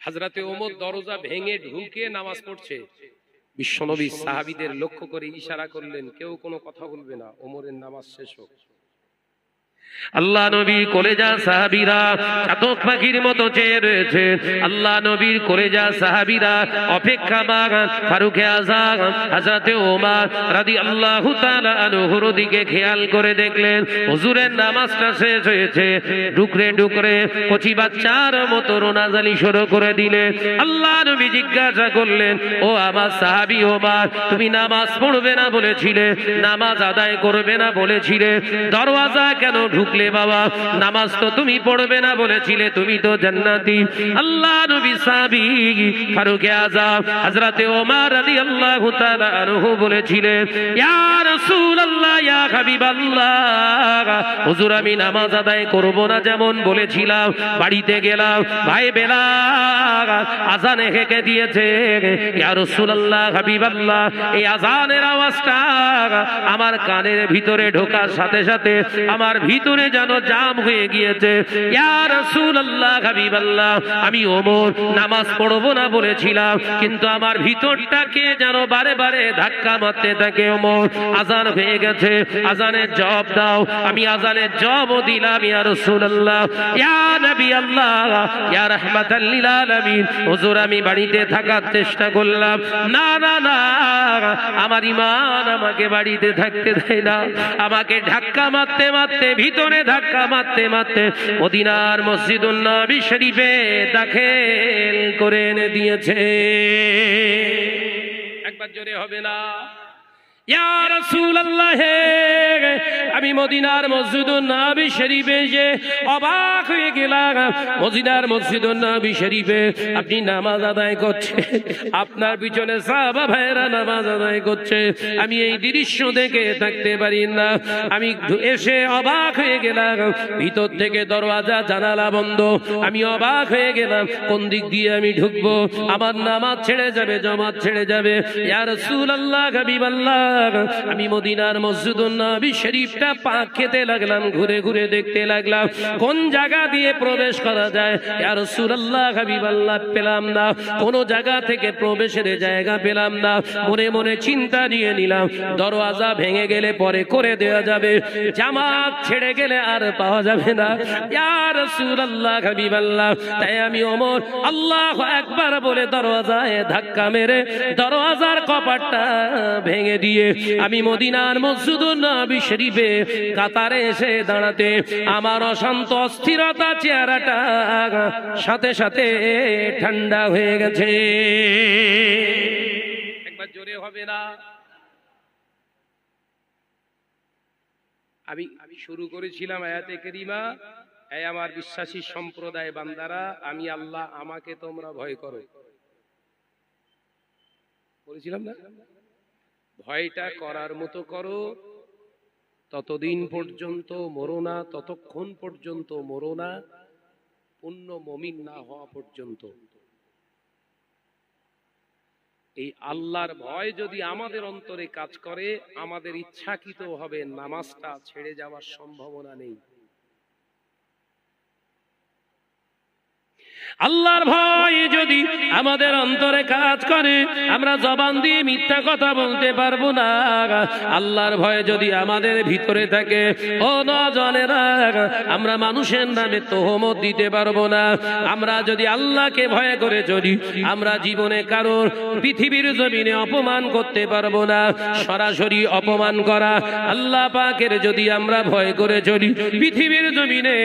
Speaker 1: হযরতে ওমর দরজা ভেঙে ঢুকে নামাজ পড়ছে। বিশ্বনবী সাহাবীদের লক্ষ্য করে ইশারা করলেন, কেউ কোনো কথা বলবে না, ওমরের নামাজ শেষ হোক। আল্লাহ নবীর কলেজা সাহাবীরা চাতক পাখির মতো চেয়ে রয়েছে। আল্লাহ নবীর কলেজা সাহাবীরা অপেক্ষামান। ফারুকে আযম হযরতে ওমর রাদিয়াল্লাহু তাআলা আনহুর দিকে খেয়াল করে দেখলেন হুজুরের নামাজটা শেষ হয়েছে। ডুকরে ডুকরে কচি বাচ্চার মতো রোনাজালি শুরু করে দিলেন। আল্লাহ নবী জিজ্ঞাসা করলেন, ও আমার সাহাবী ওমর, তুমি নামাজ পড়বে না বলেছিলে, নামাজ আদায় করবে না বলেছিলে, দরওয়াজা কেন ঢুকলে বাবা? নামাজ তো তুমি পড়বে না বলেছিলে, তুমি তো জান্নাতি। আল্লাহ নবী সাহাবী ফারুকে আযম হযরতে ওমর রাদিয়াল্লাহু তাআলা আনহু বলেছিলেন, ইয়া রাসূলুল্লাহ, ইয়া হাবিবাল্লাহ, হুজুর আমি নামাজ আদায় করব না যেমন বলেছিলাম। বাড়িতে গেলাম, ভাই বেলাল আযান হেঁকে দিয়েছে। ইয়া রাসূলুল্লাহ, হাবিবাল্লাহ, এই আযানের আওয়াজটা আমার কানের ভিতরে ঢোকার সাথে সাথে আমার ভিতরে যেন জাম হয়ে গিয়েছে। ইয়া রাসূলুল্লাহ, হাবিবাল্লাহ, আমি ওমর নামাজ পড়বো না বলেছিলাম, কিন্তু আমার ভিতরটাকে যেন বারে বারে ধাক্কা মারতে থাকে। ওমর আযান হয়ে গেছে, আযানের জবাব দাও। আমি আযানের জবাব দিলাম, ইয়া রাসূলুল্লাহ, ইয়া নবী আল্লাহ, ইয়া রাহমাতাল লিল আলামিন, হুজুর আমি বাড়িতে থাকার চেষ্টা করলাম, না না না, আমার ঈমান আমাকে বাড়িতে থাকতে দেয় না। আমাকে ধাক্কা মারতে মারতে, ভিতরে ধাক্কা মারতে মারতে মদিনার মসজিদুন নবী শরীফে দাখিল করে এনে দিয়েছে। একবার জোরে হবে না? ইয়া রাসূলুল্লাহ, আমি মদিনার মসজিদুন নবী শরীফে যে অবাক হয়ে গেলাম। মদিনার মসজিদুন নবী শরীফে আপনি নামাজ আদায় করছেন, আপনার পিছনে সাহাবা ভাইরা নামাজ আদায় করছে। আমি এই দৃশ্য দেখে থাকতে পারি না। আমি এসে অবাক হয়ে গেলাম, ভিতর থেকে দরওয়াজা জানালা বন্ধ। আমি অবাক হয়ে গেলাম, কোন দিক দিয়ে আমি ঢুকবো? আমার নামাজ ছেড়ে যাবে, জামাত ছেড়ে যাবে। ইয়া রাসূলুল্লাহ, হাবিবাল্লাহ, আমি মদিনার মসজিদুন নবী শরীফটা পাক খেতে লাগলাম, ঘুরে ঘুরে দেখতে লাগলাম কোন জায়গা দিয়ে প্রবেশ করা যায়। ইয়া রাসূলুল্লাহ, হাবিবাল্লাহ, পেলাম না, কোন জায়গা থেকে প্রবেশের জায়গা পেলাম না। মনে মনে চিন্তা নিয়ে নিলাম, দরওয়াজা ভেঙে গেলে পরে করে দেওয়া যাবে, জামাত ছেড়ে গেলে আর পাওয়া যাবে না। ইয়া রাসূলুল্লাহ, হাবিবাল্লাহ, তাই আমি ওমর আল্লাহু আকবার বলে দরওয়াজায় ধাক্কা মেরে দরওয়াজার কপাটটা ভেঙে দিয়ে আমি মদিনার মসজিদুন নবী শরীফে কাতারে এসে দাঁড়াতে আমার অশান্ত অস্থিরতা চেহারাটা সাথে সাথে ঠান্ডা হয়ে গেছে। একবার জোরে হবে না? আমি শুরু করেছিলাম আয়াতে কারিমা, এই আমার বিশ্বাসী সম্প্রদায় বান্দারা, আমি আল্লাহ, আমাকে তোমরা ভয় করো। বলেছিলাম না? ভয়টা করার মতো করো, ততদিন পর্যন্ত মরো না, ততক্ষণ পর্যন্ত মরো না, পূর্ণ মুমিন না হওয়া পর্যন্ত। এই আল্লাহর ভয় যদি আমাদের অন্তরে কাজ করে, আমাদের ইচ্ছাকৃত ভাবে নামাজটা ছেড়ে যাওয়ার সম্ভাবনা নেই। আল্লাহর ভয় যদি আমাদের অন্তরে কাজ করে, আমরা জবান দিয়ে মিথ্যা কথা বলতে পারবো না। আল্লাহর ভয় যদি আমাদের ভিতরে থাকে, ও নওজওয়ানেরা, আমরা মানুষের নামে তোহমত দিতে পারবো না। আমরা যদি আল্লাহকে ভয় করে চলি, আমরা জীবনে কারোর পৃথিবীর জমিনে অপমান করতে পারবো না। সরাসরি অপমান করা আল্লাহ পাকের যদি আমরা ভয় করে চলি, পৃথিবীর জমিনে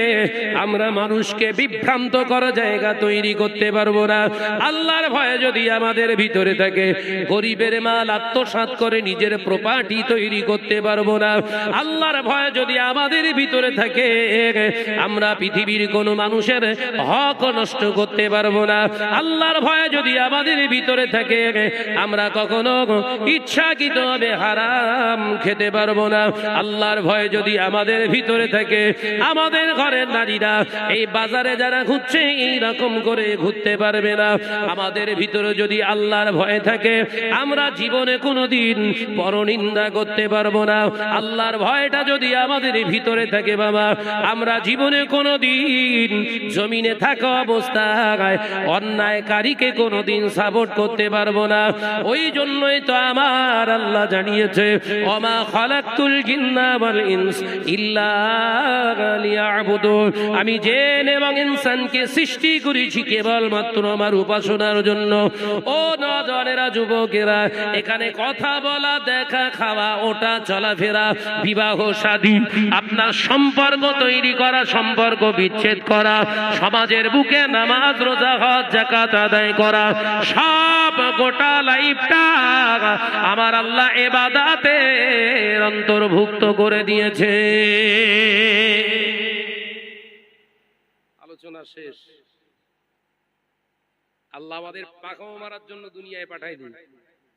Speaker 1: আমরা মানুষকে বিভ্রান্ত করা জায়গা তৈরি করতে পারবো না। আল্লাহর ভয় যদি আমাদের ভিতরে থাকে, গরিবের মাল আত্মসাৎ করে নিজের প্রপার্টি তৈরি করতে পারবো না। আল্লাহর ভয় যদি আমাদের ভিতরে থাকে, আমরা পৃথিবীর কোনো মানুষের হক নষ্ট করতে পারবো না। আল্লাহর ভয় যদি আমাদের ভিতরে থাকে, আমরা কখনো ইচ্ছাকৃতভাবে হারাম খেতে পারবো না। আল্লাহর ভয় যদি আমাদের ভিতরে থাকে, আমাদের ঘরের নারীরা এই বাজারে যারা ঘুরছে এইরকম করে ঘুরতে পারবে না। আমাদের ভিতরে যদি আল্লাহর ভয় থাকে, আমরা জীবনে কোনোদিন পরনিন্দা করতে পারবো না। আল্লাহর ভয়টা যদি আমাদের ভিতরে থাকে বাবা, আমরা জীবনে কোনোদিন জমিনে থাকা অবস্থায় অন্যায়কারীকে কোনোদিন সাপোর্ট করতে পারবো না। ওই জন্যই তো আমার আল্লাহ জানিয়েছে, ওমা খালাকতুল জিন্না ওয়াল ইনস ইল্লা লিয়াবুদুন, আমি জিন এবং ইনসানকে সৃষ্টি করেছি কেবলমাত্র আমার উপাসনার জন্য। ও নওজওয়ানেরা, যুবকেরা, এখানে কথা বলা, দেখা, খাওয়া, ওটা, চলাফেরা, বিবাহ শাদী, আপনার সম্পর্ক তৈরি করা, সম্পর্ক বিচ্ছেদ করা, সমাজের বুকে নামাজ, রোজা, হজ, যাকাত আদায় করা, সব গোটা লাইফটা আমার আল্লাহ ইবাদতের অন্তর্ভুক্ত করে দিয়েছে। আলোচনা শেষ। আল্লাহ আমাদের পাখা মারার জন্য দুনিয়ায় পাঠাই দিন।